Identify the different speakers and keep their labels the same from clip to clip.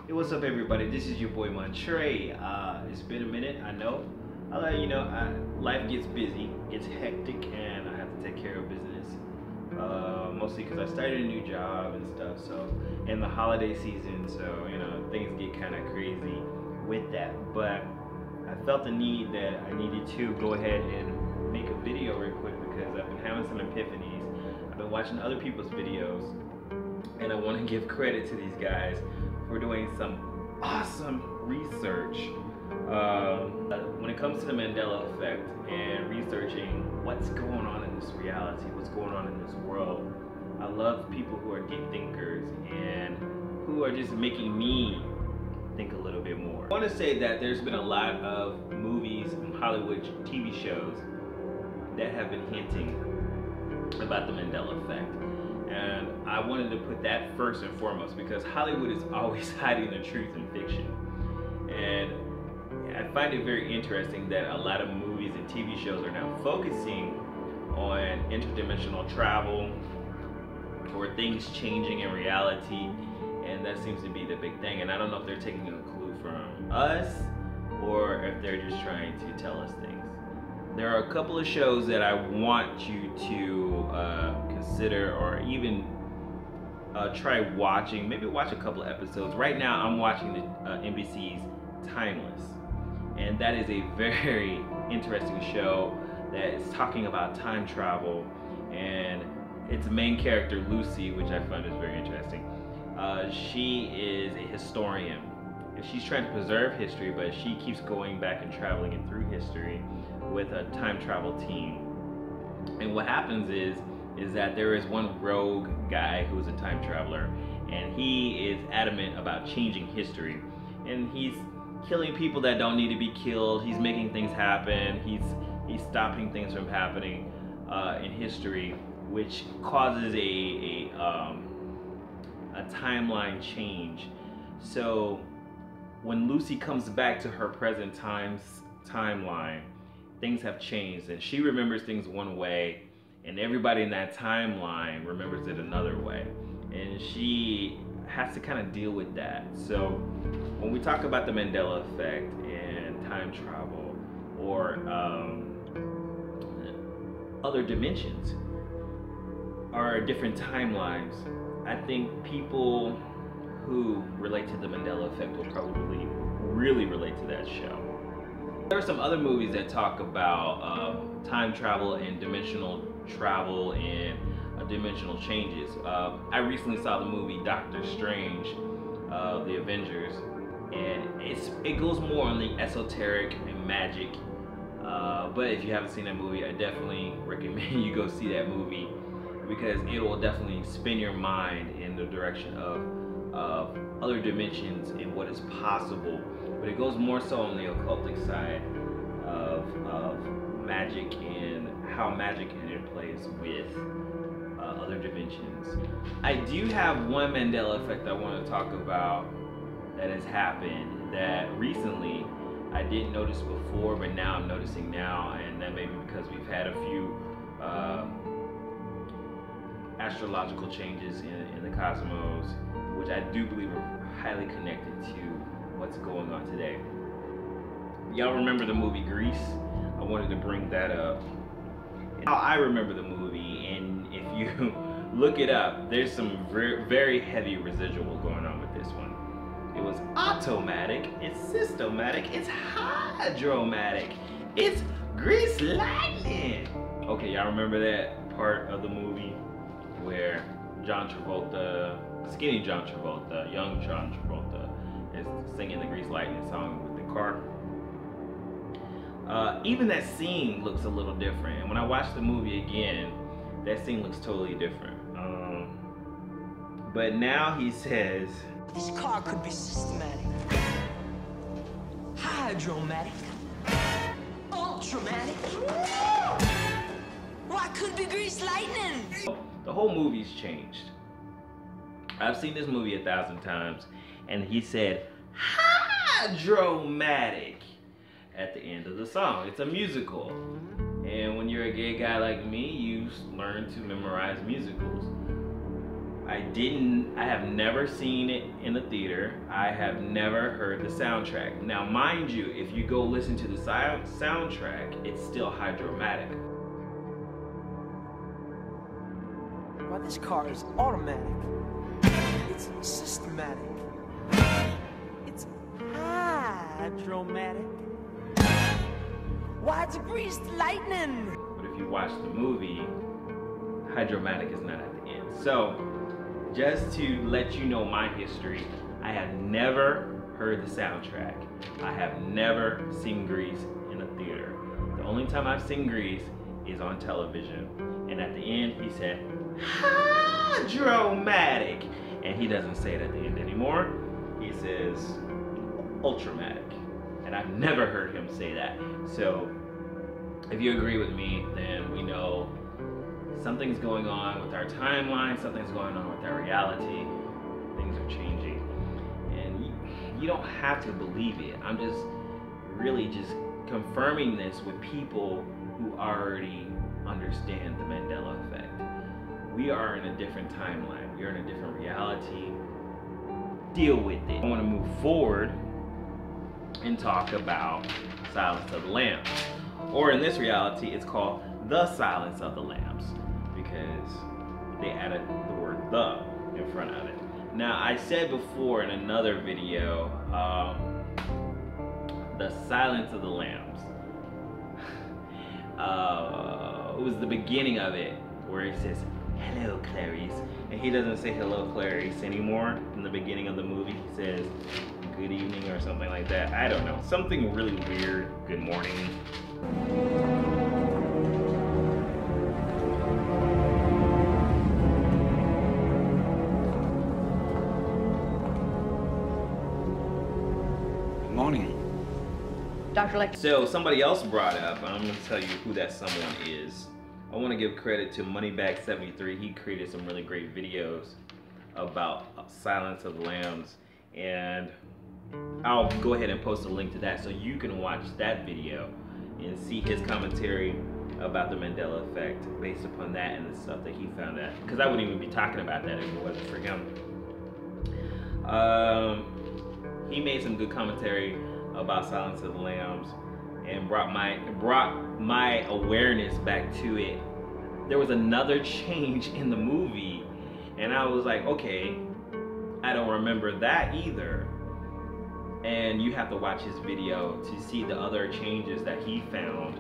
Speaker 1: Hey, what's up, everybody? This is your boy Montre. It's been a minute, I know. I'll let you know, life gets busy, gets hectic, and I have to take care of business. Mostly because I started a new job and stuff, so, in the holiday season, so, things get kind of crazy with that. But I felt the need that I needed to go ahead and make a video real quick because I've been having some epiphanies. I've been watching other people's videos, and I want to give credit to these guys for doing some awesome research when it comes to the Mandela Effect and researching what's going on in this reality, what's going on in this world. I love people who are deep thinkers and who are just making me think a little bit more. I want to say that there's been a lot of movies and Hollywood TV shows that have been hinting about the Mandela Effect. And I wanted to put that first and foremost because Hollywood is always hiding the truth in fiction. And I find it very interesting that a lot of movies and TV shows are now focusing on interdimensional travel or things changing in reality, and that seems to be the big thing. And I don't know if they're taking a clue from us or if they're just trying to tell us things. There are a couple of shows that I want you to consider or even try watching. Maybe watch a couple of episodes. Right now I'm watching the NBC's Timeless, and that is a very interesting show that is talking about time travel, and its main character Lucy, which I find is very interesting. She is a historian. She's trying to preserve history, but she keeps going back and traveling it through history with a time travel team. And what happens is that there is one rogue guy who's a time traveler, and he is adamant about changing history. And he's killing people that don't need to be killed. He's making things happen. He's stopping things from happening in history, which causes a timeline change. So when Lucy comes back to her present timeline, things have changed, and she remembers things one way, and everybody in that timeline remembers it another way, and she has to kind of deal with that. So when we talk about the Mandela Effect and time travel or other dimensions or different timelines, I think people who relate to the Mandela Effect will probably really relate to that show. There are some other movies that talk about time travel and dimensional travel and dimensional changes. I recently saw the movie Doctor Strange, The Avengers, and it goes more on the esoteric and magic. But if you haven't seen that movie, I definitely recommend you go see that movie because it will definitely spin your mind in the direction of other dimensions and what is possible. But it goes more so on the occultic side of magic and how magic interplays with other dimensions. I do have one Mandela Effect I want to talk about that has happened that recently I didn't notice before, but now I'm noticing now, and that may be because we've had a few astrological changes in the cosmos, which I do believe are highly connected to what's going on today. Y'all remember the movie Grease? I wanted to bring that up. How I remember the movie, and if you look it up, there's some very heavy residual going on with this one. It was automatic, it's systematic, it's hydromatic, it's grease lightning. Okay, y'all remember that part of the movie where John Travolta, skinny John Travolta, young John Travolta, is singing the Grease Lightning song with the car? Even that scene looks a little different, and when I watch the movie again, that scene looks totally different. But now he says,
Speaker 2: this car could be systematic, hydromatic, ultramatic. Why couldn't be grease lightning?
Speaker 1: The whole movie's changed. I've seen this movie 1,000 times, and he said hydromatic at the end of the song. It's a musical, and when you're a gay guy like me, you learn to memorize musicals. I have never seen it in the theater. I have never heard the soundtrack. Now, mind you, if you go listen to the soundtrack, it's still hydromatic.
Speaker 2: Well, this car is automatic. It's systematic. It's hydromatic. Why, it's greased lightning.
Speaker 1: But if you watch the movie, hydromatic is not at the end. So, just to let you know my history, I have never heard the soundtrack. I have never seen Grease in a theater. The only time I've seen Grease is on television. And at the end, he said, hydromatic. And he doesn't say it at the end anymore. He says, ultramatic. And I've never heard him say that. So, if you agree with me, then we know something's going on with our timeline, something's going on with our reality, things are changing. And you don't have to believe it. I'm just really just confirming this with people who already understand the Mandela Effect. We are in a different timeline. We are in a different reality. Deal with it. I want to move forward and talk about Silence of the Lambs. Or in this reality, it's called The Silence of the Lambs, because they added the word "the" in front of it. Now, I said before in another video, The Silence of the Lambs. It was the beginning of it where he says, "Hello, Clarice," and he doesn't say "Hello, Clarice" anymore. In the beginning of the movie, he says, "Good evening," or something like that. I don't know, something really weird. Good morning.
Speaker 3: Morning.
Speaker 2: Dr. Lex.
Speaker 1: So somebody else brought up, I'm going to tell you who that someone is. I want to give credit to Moneybag73. He created some really great videos about Silence of the Lambs, and I'll go ahead and post a link to that so you can watch that video and see his commentary about the Mandela Effect based upon that and the stuff that he found out. Because I wouldn't even be talking about that if it wasn't for him. He made some good commentary about Silence of the Lambs and brought my awareness back to it. There was another change in the movie, and I was like, okay, I don't remember that either. And you have to watch his video to see the other changes that he found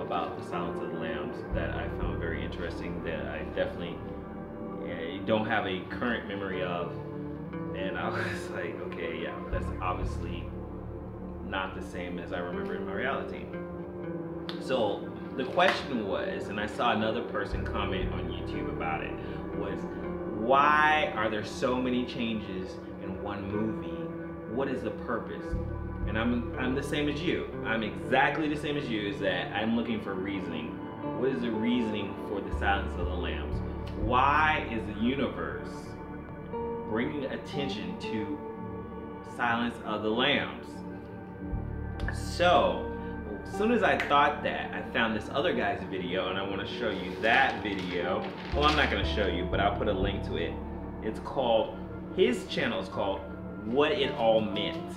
Speaker 1: about the Silence of the Lambs that I found very interesting, that I definitely don't have a current memory of. And I was like, okay, yeah, that's obviously not the same as I remember in my reality. So the question was, and I saw another person comment on YouTube about it, was why are there so many changes in one movie? What is the purpose? And I'm the same as you. I'm exactly the same as you, is that I'm looking for reasoning. What is the reasoning for the Silence of the Lambs? Why is the universe bringing attention to Silence of the Lambs? So, as soon as I thought that, I found this other guy's video, and I want to show you that video. Well, I'm not going to show you, but I'll put a link to it. It's called, his channel is called What It All Meant.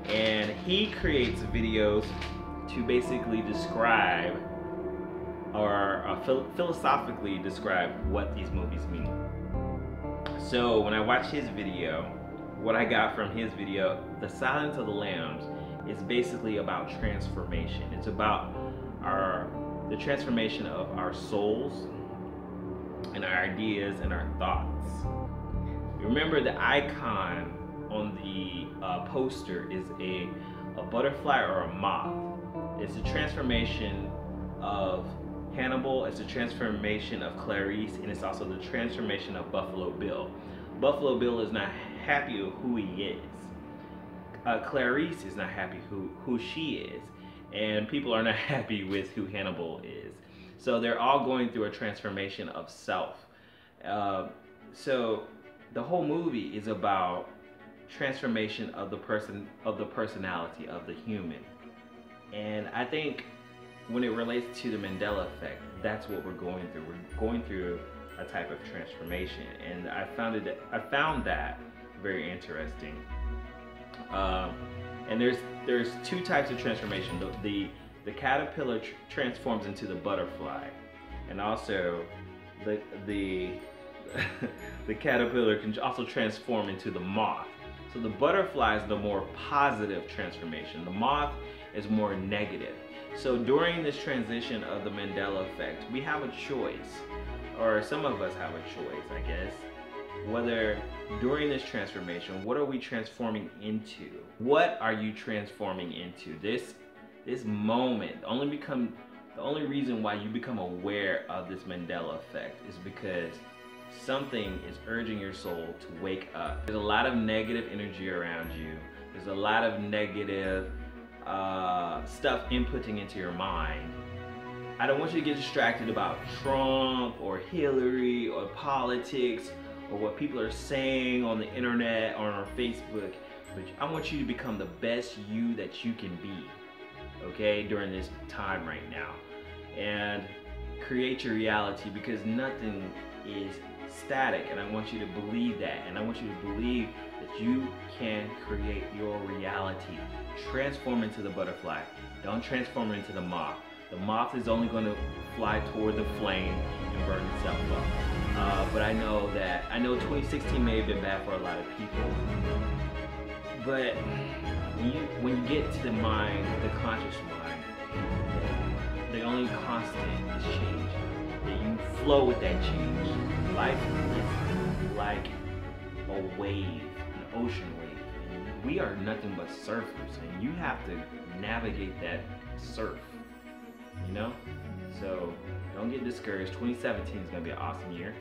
Speaker 1: And he creates videos to basically describe, or philosophically describe, what these movies mean. So when I watched his video, what I got from his video, The Silence of the Lambs, is basically about transformation. It's about the transformation of our souls and our ideas and our thoughts. Remember, the icon on the poster is a butterfly or a moth. It's a transformation of Hannibal, it's a transformation of Clarice, and it's also the transformation of Buffalo Bill. Buffalo Bill is not happy with who he is. Clarice is not happy who she is. And people are not happy with who Hannibal is. So they're all going through a transformation of self. So the whole movie is about transformation of the personality of the human. And I think when it relates to the Mandela Effect, that's what we're going through. We're going through a type of transformation, and I found that very interesting. And there's two types of transformation. The caterpillar transforms into the butterfly, and also the the caterpillar can also transform into the moth. So the butterfly is the more positive transformation. The moth is more negative. So during this transition of the Mandela Effect, we have a choice, or some of us have a choice, I guess, whether during this transformation, what are we transforming into? What are you transforming into? This moment, the only reason why you become aware of this Mandela Effect is because something is urging your soul to wake up. There's a lot of negative energy around you. There's a lot of negative stuff inputting into your mind. I don't want you to get distracted about Trump or Hillary or politics or what people are saying on the internet or on Facebook, but I want you to become the best you that you can be, okay, during this time right now. And create your reality, because nothing is static, and I want you to believe that, and I want you to believe that you can create your reality. Transform into the butterfly. Don't transform into the moth. The moth is only going to fly toward the flame and burn itself up. But I know 2016 may have been bad for a lot of people. But when you get to the mind, the conscious mind, the only constant is change. That you flow with that change. Life is like a wave, an ocean wave. And we are nothing but surfers, and you have to navigate that surf. You know? So don't get discouraged. 2017 is going to be an awesome year.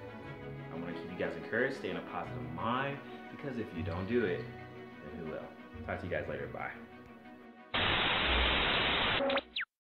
Speaker 1: I want to keep you guys encouraged, stay in a positive mind, because if you don't do it, then who will? Talk to you guys later. Bye.